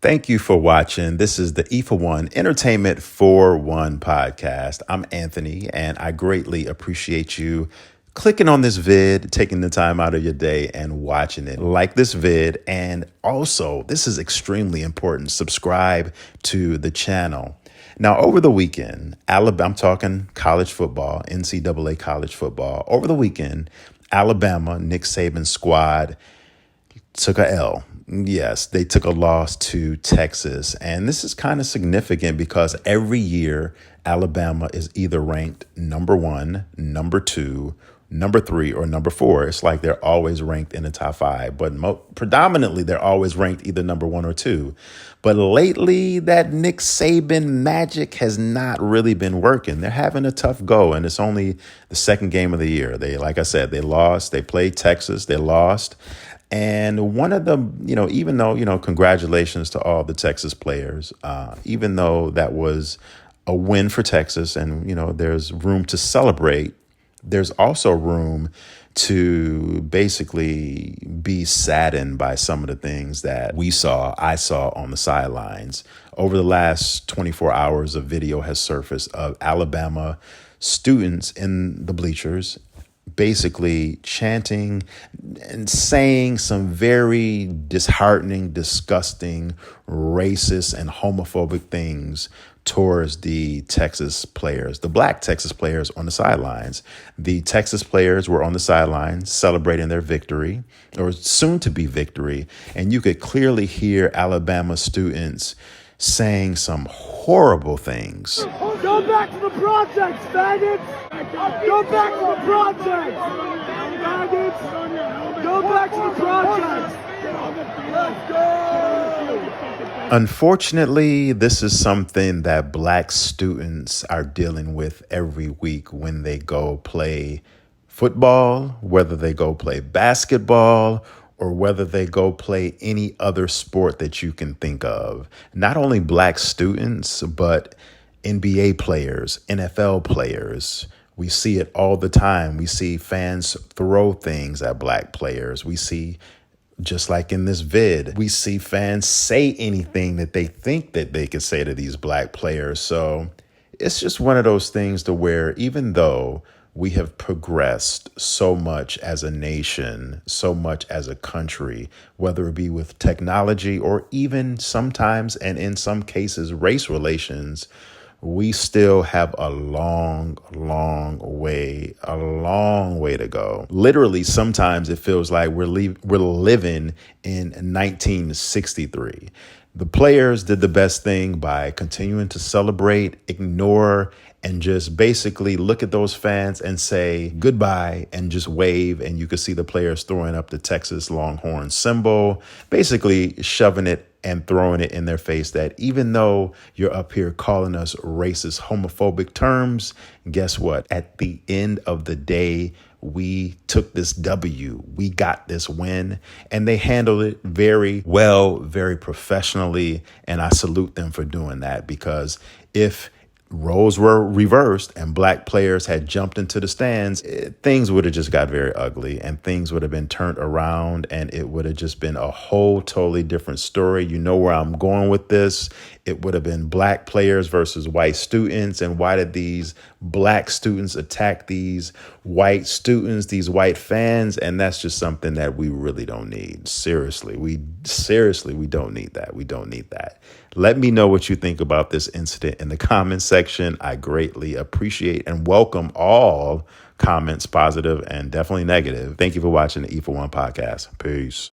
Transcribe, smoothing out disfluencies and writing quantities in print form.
Thank you for watching. This is the E for One Entertainment for One podcast. I'm Anthony, and I greatly appreciate you clicking on this vid, taking the time out of your day and watching it. Like this vid, and also, this is extremely important, subscribe to the channel. Now, over the weekend, I'm talking college football, NCAA college football. Over the weekend, Alabama, Nick Saban's squad took a L. Yes, they took a loss to Texas. And this is kind of significant because every year Alabama is either ranked number 1, number 2, number 3, or number 4. It's like they're always ranked in the top 5, but predominantly they're always ranked either number 1 or 2. But lately, that Nick Saban magic has not really been working. They're having a tough go, and it's only the second game of the year. Like I said, they lost. They played Texas. They lost. And one of them, even though, congratulations to all the Texas players, even though that was a win for Texas and, there's room to celebrate, there's also room to basically be saddened by some of the things that I saw on the sidelines. Over the last 24 hours, a video has surfaced of Alabama students in the bleachers basically chanting and saying some very disheartening, disgusting, racist, and homophobic things towards the Texas players, the black Texas players on the sidelines. The Texas players were on the sidelines celebrating their victory, or soon to be victory, and you could clearly hear Alabama students saying some horrible things. Go back to the projects, faggots! Go back to the projects! Faggots! Go back to the projects! Let's go! Unfortunately, this is something that black students are dealing with every week when they go play football, whether they go play basketball, or whether they go play any other sport that you can think of. Not only black students, but NBA players, NFL players. We see it all the time. We see fans throw things at black players. We see, just like in this vid, we see fans say anything that they think that they could say to these black players. So it's just one of those things to where even though we have progressed so much as a nation, so much as a country, whether it be with technology or even sometimes, and in some cases, race relations, we still have a long way to go. Literally, sometimes it feels like we're living in 1963. The players did the best thing by continuing to celebrate, ignore, and just basically look at those fans and say goodbye and just wave. And you could see the players throwing up the Texas Longhorn symbol, basically shoving it and throwing it in their face that even though you're up here calling us racist, homophobic terms, guess what? At the end of the day, we took this W. We got this win, and they handled it very well, very professionally. And I salute them for doing that, because if roles were reversed and black players had jumped into the stands, things would have just got very ugly, and things would have been turned around, and it would have just been a whole totally different story. You know where I'm going with this. It would have been black players versus white students. And why did these black students attack these white students, these white fans? And that's just something that we really don't need. Seriously, we don't need that. We don't need that. Let me know what you think about this incident in the comments section. I greatly appreciate and welcome all comments, positive and definitely negative. Thank you for watching the E for One podcast. Peace.